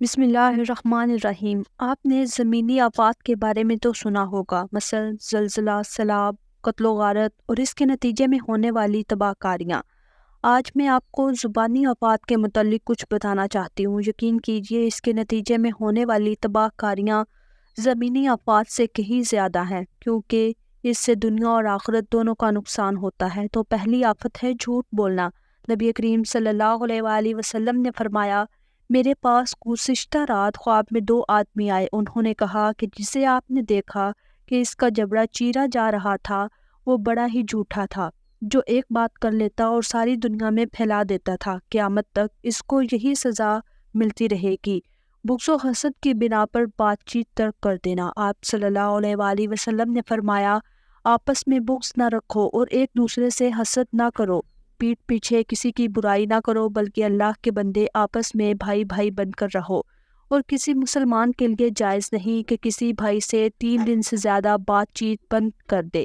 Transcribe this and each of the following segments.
بسم اللہ الرحمن الرحیم۔ آپ نے زمینی آفات کے بارے میں تو سنا ہوگا، مثلا زلزلہ، سیلاب، قتل و غارت اور اس کے نتیجے میں ہونے والی تباہ کاریاں۔ آج میں آپ کو زبانی آفات کے متعلق کچھ بتانا چاہتی ہوں۔ یقین کیجئے اس کے نتیجے میں ہونے والی تباہ کاریاں زمینی آفات سے کہیں زیادہ ہیں، کیونکہ اس سے دنیا اور آخرت دونوں کا نقصان ہوتا ہے۔ تو پہلی آفت ہے جھوٹ بولنا۔ نبی کریم صلی اللہ علیہ وآلہ وسلم نے فرمایا، میرے پاس گزشتہ رات خواب میں 2 آدمی آئے۔ انہوں نے کہا کہ جسے آپ نے دیکھا کہ اس کا جبڑا چیرا جا رہا تھا، وہ بڑا ہی جھوٹا تھا، جو ایک بات کر لیتا اور ساری دنیا میں پھیلا دیتا تھا۔ قیامت تک اس کو یہی سزا ملتی رہے گی۔ بغض و حسد کی بنا پر بات چیت ترک کر دینا۔ آپ صلی اللہ علیہ وآلہ وسلم نے فرمایا، آپس میں بغض نہ رکھو اور ایک دوسرے سے حسد نہ کرو۔ پیٹھ پیچھے کسی کی برائی نہ کرو، بلکہ اللہ کے بندے آپس میں بھائی بھائی بن کر رہو۔ اور کسی مسلمان کے لیے جائز نہیں کہ کسی بھائی سے 3 دن سے زیادہ بات چیت بند کر دے۔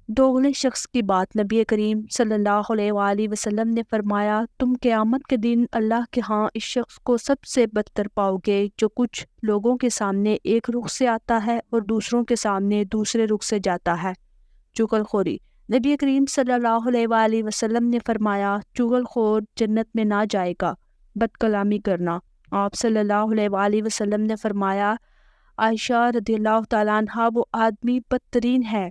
دوغلے شخص کی بات۔ نبی کریم صلی اللہ علیہ وآلہ وسلم نے فرمایا، تم قیامت کے دن اللہ کے ہاں اس شخص کو سب سے بدتر پاؤ گے جو کچھ لوگوں کے سامنے ایک رخ سے آتا ہے اور دوسروں کے سامنے دوسرے رخ سے جاتا ہے۔ چغل خوری۔ نبی کریم صلی اللہ علیہ وآلہ وسلم نے فرمایا، چغل خور جنت میں نہ جائے گا۔ بد کلامی کرنا۔ آپ صلی اللہ علیہ وآلہ وسلم نے فرمایا، عائشہ رضی اللہ تعالیٰ عنہا وہ آدمی بدترین ہے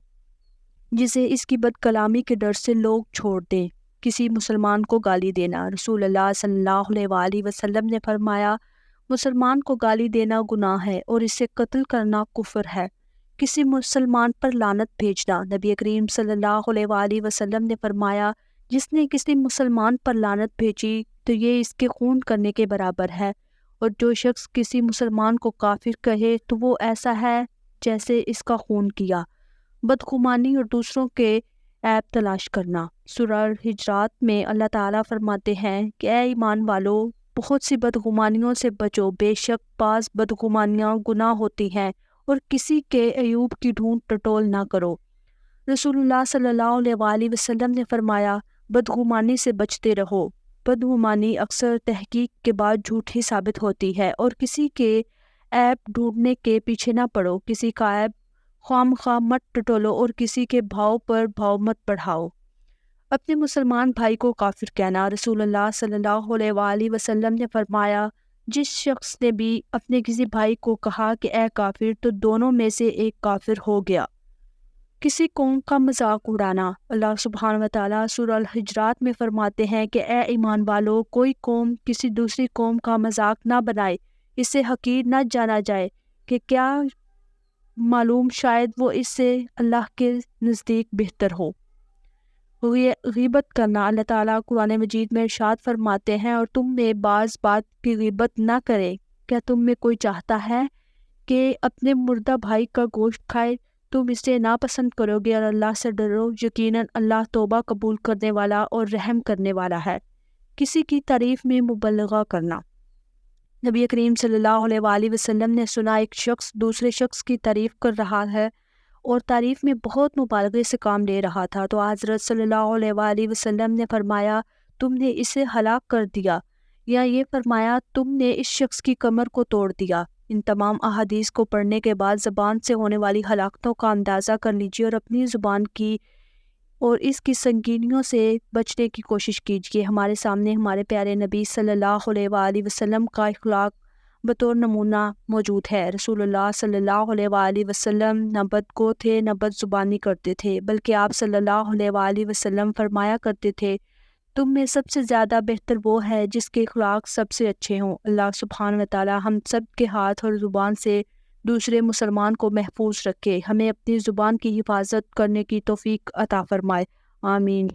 جسے اس کی بد کلامی کے ڈر سے لوگ چھوڑ دیں۔ کسی مسلمان کو گالی دینا۔ رسول اللہ صلی اللہ علیہ وآلہ وسلم نے فرمایا، مسلمان کو گالی دینا گناہ ہے اور اسے قتل کرنا کفر ہے۔ کسی مسلمان پر لعنت بھیجنا۔ نبی کریم صلی اللہ علیہ وآلہ وسلم نے فرمایا، جس نے کسی مسلمان پر لعنت بھیجی تو یہ اس کے خون کرنے کے برابر ہے، اور جو شخص کسی مسلمان کو کافر کہے تو وہ ایسا ہے جیسے اس کا خون کیا۔ بدگمانی اور دوسروں کے عیب تلاش کرنا۔ سورہ الحجرات میں اللہ تعالیٰ فرماتے ہیں کہ اے ایمان والو، بہت سی بدگمانیوں سے بچو، بے شک بعض بدگمانیاں گناہ ہوتی ہیں، اور کسی کے عیوب کی ڈھونڈ ٹٹول نہ کرو۔ رسول اللہ صلی اللہ علیہ وآلہ وسلم نے فرمایا، بدگمانی سے بچتے رہو۔ بدگمانی اکثر تحقیق کے بعد جھوٹی ثابت ہوتی ہے، اور کسی کے عیب ڈھونڈنے کے پیچھے نہ پڑو۔ کسی کا عیب خواہ مت ٹٹولو اور کسی کے بھاؤ پر بھاؤ مت بڑھاؤ۔ اپنے مسلمان بھائی کو کافر کہنا۔ رسول اللہ صلی اللہ علیہ وآلہ وسلم نے فرمایا، جس شخص نے بھی اپنے کسی بھائی کو کہا کہ اے کافر، تو دونوں میں سے ایک کافر ہو گیا۔ کسی قوم کا مذاق اڑانا۔ اللہ سبحانہ وتعالیٰ سورہ الحجرات میں فرماتے ہیں کہ اے ایمان والو، کوئی قوم کسی دوسری قوم کا مذاق نہ بنائے، اسے حقیر نہ جانا جائے کہ کیا معلوم شاید وہ اس سے اللہ کے نزدیک بہتر ہو۔ غیبت کرنا۔ اللہ تعالیٰ قرآن مجید میں ارشاد فرماتے ہیں، اور تم میں بعض بات کی غیبت نہ کرے۔ کیا تم میں کوئی چاہتا ہے کہ اپنے مردہ بھائی کا گوشت کھائے؟ تم اسے ناپسند کرو گے، اور اللہ سے ڈرو، یقیناً اللہ توبہ قبول کرنے والا اور رحم کرنے والا ہے۔ کسی کی تعریف میں مبالغہ کرنا۔ نبی کریم صلی اللہ علیہ وآلہ وسلم نے سنا ایک شخص دوسرے شخص کی تعریف کر رہا ہے اور تعریف میں بہت مبالغے سے کام لے رہا تھا، تو حضرت صلی اللہ علیہ وآلہ وسلم نے فرمایا، تم نے اسے ہلاک کر دیا، یا یہ فرمایا، تم نے اس شخص کی کمر کو توڑ دیا۔ ان تمام احادیث کو پڑھنے کے بعد زبان سے ہونے والی ہلاکتوں کا اندازہ کر لیجیے اور اپنی زبان کی اور اس کی سنگینیوں سے بچنے کی کوشش کیجیے۔ ہمارے سامنے ہمارے پیارے نبی صلی اللہ علیہ وآلہ وسلم کا اخلاق بطور نمونہ موجود ہے۔ رسول اللہ صلی اللہ علیہ وآلہ وسلم نہ بدگو تھے، نہ بد زبانی کرتے تھے، بلکہ آپ صلی اللہ علیہ وآلہ وسلم فرمایا کرتے تھے، تم میں سب سے زیادہ بہتر وہ ہے جس کے اخلاق سب سے اچھے ہوں۔ اللہ سبحانہ وتعالی ہم سب کے ہاتھ اور زبان سے دوسرے مسلمان کو محفوظ رکھے، ہمیں اپنی زبان کی حفاظت کرنے کی توفیق عطا فرمائے، آمین۔